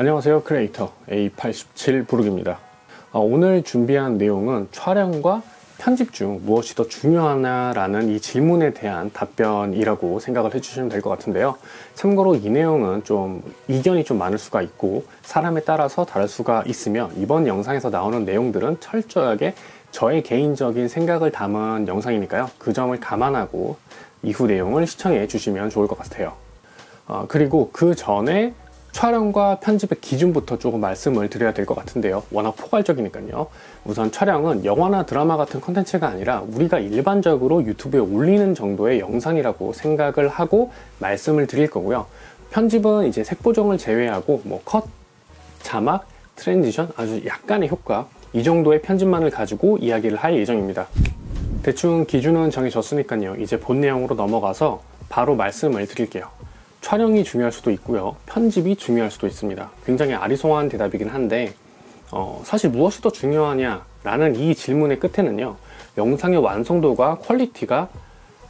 안녕하세요, 크리에이터 A87 부르기입니다. 오늘 준비한 내용은 촬영과 편집 중 무엇이 더 중요하냐라는 이 질문에 대한 답변이라고 생각을 해주시면 될 것 같은데요. 참고로 이 내용은 좀 이견이 좀 많을 수가 있고 사람에 따라서 다를 수가 있으며, 이번 영상에서 나오는 내용들은 철저하게 저의 개인적인 생각을 담은 영상이니까요. 그 점을 감안하고 이후 내용을 시청해 주시면 좋을 것 같아요. 그리고 그 전에 촬영과 편집의 기준부터 조금 말씀을 드려야 될 것 같은데요. 워낙 포괄적이니까요. 우선 촬영은 영화나 드라마 같은 컨텐츠가 아니라 우리가 일반적으로 유튜브에 올리는 정도의 영상이라고 생각을 하고 말씀을 드릴 거고요. 편집은 이제 색보정을 제외하고 컷, 자막, 트랜지션, 아주 약간의 효과, 이 정도의 편집만을 가지고 이야기를 할 예정입니다. 대충 기준은 정해졌으니까요. 이제 본 내용으로 넘어가서 바로 말씀을 드릴게요. 촬영이 중요할 수도 있고요, 편집이 중요할 수도 있습니다. 굉장히 아리송한 대답이긴 한데 사실 무엇이 더 중요하냐라는 이 질문의 끝에는요, 영상의 완성도가 퀄리티가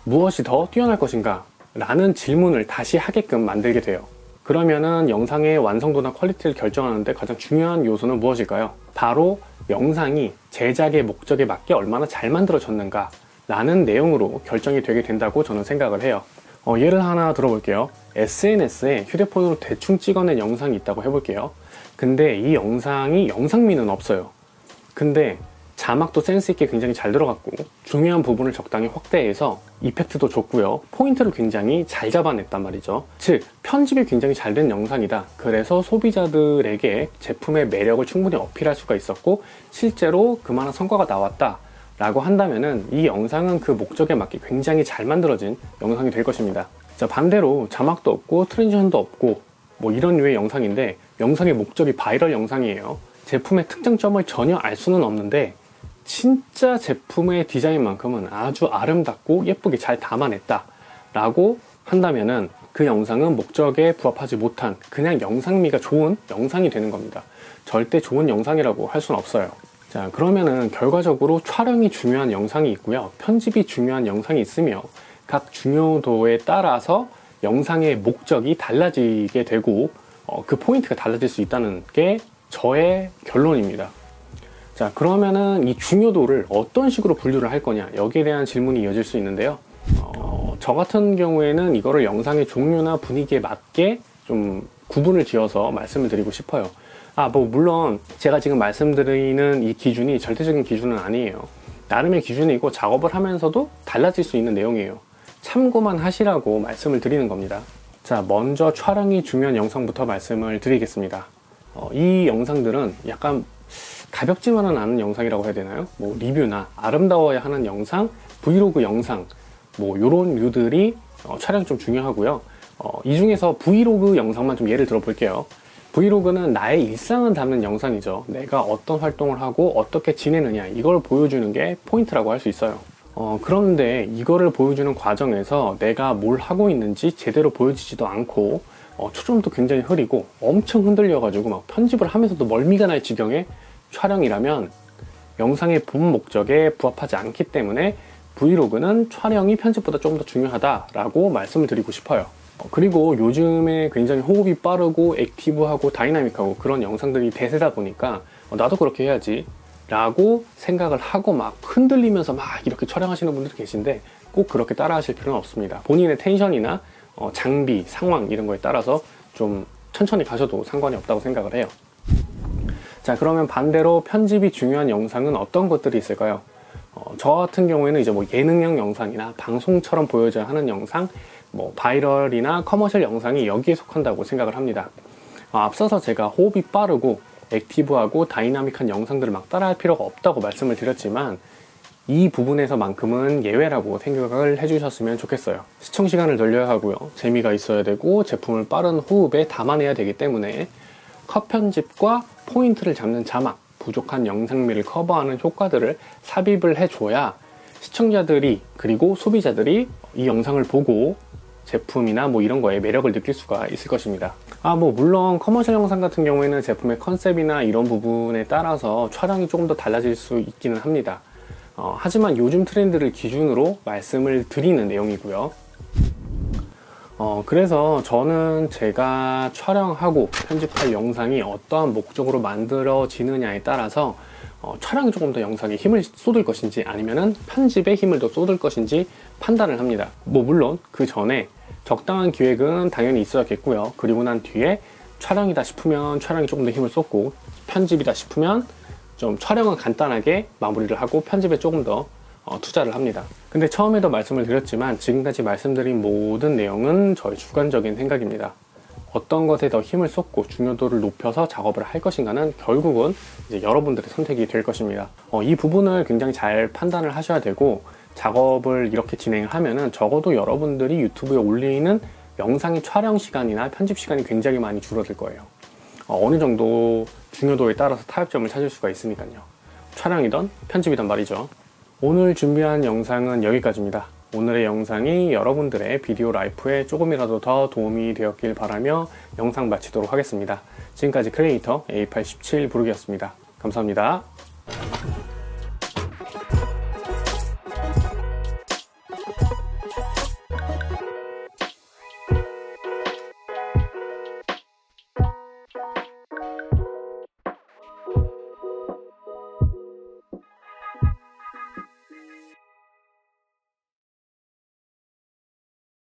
무엇이 더 뛰어날 것인가 라는 질문을 다시 하게끔 만들게 돼요. 그러면은 영상의 완성도나 퀄리티를 결정하는데 가장 중요한 요소는 무엇일까요? 바로 영상이 제작의 목적에 맞게 얼마나 잘 만들어졌는가 라는 내용으로 결정이 되게 된다고 저는 생각을 해요. 예를 하나 들어볼게요. SNS에 휴대폰으로 대충 찍어낸 영상이 있다고 해볼게요. 근데 이 영상이 영상미는 없어요. 근데 자막도 센스있게 굉장히 잘 들어갔고 중요한 부분을 적당히 확대해서 이펙트도 좋고요, 포인트를 굉장히 잘 잡아냈단 말이죠. 즉 편집이 굉장히 잘 된 영상이다. 그래서 소비자들에게 제품의 매력을 충분히 어필할 수가 있었고 실제로 그만한 성과가 나왔다 라고 한다면은 이 영상은 그 목적에 맞게 굉장히 잘 만들어진 영상이 될 것입니다. 자, 반대로 자막도 없고 트랜지션도 없고 이런 류의 영상인데 영상의 목적이 바이럴 영상이에요. 제품의 특장점을 전혀 알 수는 없는데 진짜 제품의 디자인만큼은 아주 아름답고 예쁘게 잘 담아냈다 라고 한다면은 그 영상은 목적에 부합하지 못한 그냥 영상미가 좋은 영상이 되는 겁니다. 절대 좋은 영상이라고 할 수는 없어요. 자, 그러면은 결과적으로 촬영이 중요한 영상이 있고요, 편집이 중요한 영상이 있으며 각 중요도에 따라서 영상의 목적이 달라지게 되고 그 포인트가 달라질 수 있다는 게 저의 결론입니다. 자, 그러면은 이 중요도를 어떤 식으로 분류를 할 거냐, 여기에 대한 질문이 이어질 수 있는데요. 저 같은 경우에는 이거를 영상의 종류나 분위기에 맞게 좀 구분을 지어서 말씀을 드리고 싶어요. 물론 제가 지금 말씀드리는 이 기준이 절대적인 기준은 아니에요. 나름의 기준이고 작업을 하면서도 달라질 수 있는 내용이에요. 참고만 하시라고 말씀을 드리는 겁니다. 자, 먼저 촬영이 중요한 영상부터 말씀을 드리겠습니다. 이 영상들은 약간 가볍지만은 않은 영상이라고 해야 되나요? 리뷰나 아름다워야 하는 영상, 브이로그 영상, 요런 류들이 촬영이 좀 중요하고요. 이 중에서 브이로그 영상만 좀 예를 들어 볼게요. 브이로그는 나의 일상을 담는 영상이죠. 내가 어떤 활동을 하고 어떻게 지내느냐, 이걸 보여주는 게 포인트라고 할 수 있어요. 그런데 이거를 보여주는 과정에서 내가 뭘 하고 있는지 제대로 보여지지도 않고 초점도 굉장히 흐리고 엄청 흔들려 가지고 막 편집을 하면서도 멀미가 날 지경의 촬영이라면 영상의 본 목적에 부합하지 않기 때문에 브이로그는 촬영이 편집보다 조금 더 중요하다라고 말씀을 드리고 싶어요. 그리고 요즘에 굉장히 호흡이 빠르고 액티브하고 다이나믹하고 그런 영상들이 대세다 보니까 나도 그렇게 해야지 라고 생각을 하고 막 흔들리면서 막 이렇게 촬영하시는 분들이 계신데 꼭 그렇게 따라 하실 필요는 없습니다. 본인의 텐션이나 장비, 상황 이런 거에 따라서 좀 천천히 가셔도 상관이 없다고 생각을 해요. 자, 그러면 반대로 편집이 중요한 영상은 어떤 것들이 있을까요? 저 같은 경우에는 이제 예능형 영상이나 방송처럼 보여져야 하는 영상, 바이럴이나 커머셜 영상이 여기에 속한다고 생각을 합니다. 앞서서 제가 호흡이 빠르고 액티브하고 다이나믹한 영상들을 막 따라할 필요가 없다고 말씀을 드렸지만 이 부분에서만큼은 예외라고 생각을 해주셨으면 좋겠어요. 시청 시간을 늘려야 하고요, 재미가 있어야 되고 제품을 빠른 호흡에 담아내야 되기 때문에 컷 편집과 포인트를 잡는 자막, 부족한 영상미를 커버하는 효과들을 삽입을 해줘야 시청자들이 그리고 소비자들이 이 영상을 보고 제품이나 이런 거에 매력을 느낄 수가 있을 것입니다. 물론 커머셜 영상 같은 경우에는 제품의 컨셉이나 이런 부분에 따라서 촬영이 조금 더 달라질 수 있기는 합니다. 하지만 요즘 트렌드를 기준으로 말씀을 드리는 내용이고요. 그래서 저는 제가 촬영하고 편집할 영상이 어떠한 목적으로 만들어지느냐에 따라서 촬영에 조금 더 영상에 힘을 쏟을 것인지 아니면은 편집에 힘을 더 쏟을 것인지 판단을 합니다. 물론 그 전에 적당한 기획은 당연히 있어야겠고요. 그리고 난 뒤에 촬영이다 싶으면 촬영에 조금 더 힘을 쏟고, 편집이다 싶으면 좀 촬영은 간단하게 마무리를 하고 편집에 조금 더 투자를 합니다. 근데 처음에도 말씀을 드렸지만 지금까지 말씀드린 모든 내용은 저의 주관적인 생각입니다. 어떤 것에 더 힘을 쏟고 중요도를 높여서 작업을 할 것인가는 결국은 이제 여러분들의 선택이 될 것입니다. 이 부분을 굉장히 잘 판단을 하셔야 되고, 작업을 이렇게 진행을 하면은 적어도 여러분들이 유튜브에 올리는 영상의 촬영 시간이나 편집 시간이 굉장히 많이 줄어들 거예요. 어느 정도 중요도에 따라서 타협점을 찾을 수가 있으니까요. 촬영이든 편집이든 말이죠. 오늘 준비한 영상은 여기까지입니다. 오늘의 영상이 여러분들의 비디오 라이프에 조금이라도 더 도움이 되었길 바라며 영상 마치도록 하겠습니다. 지금까지 크리에이터 A87 부르기였습니다. 감사합니다.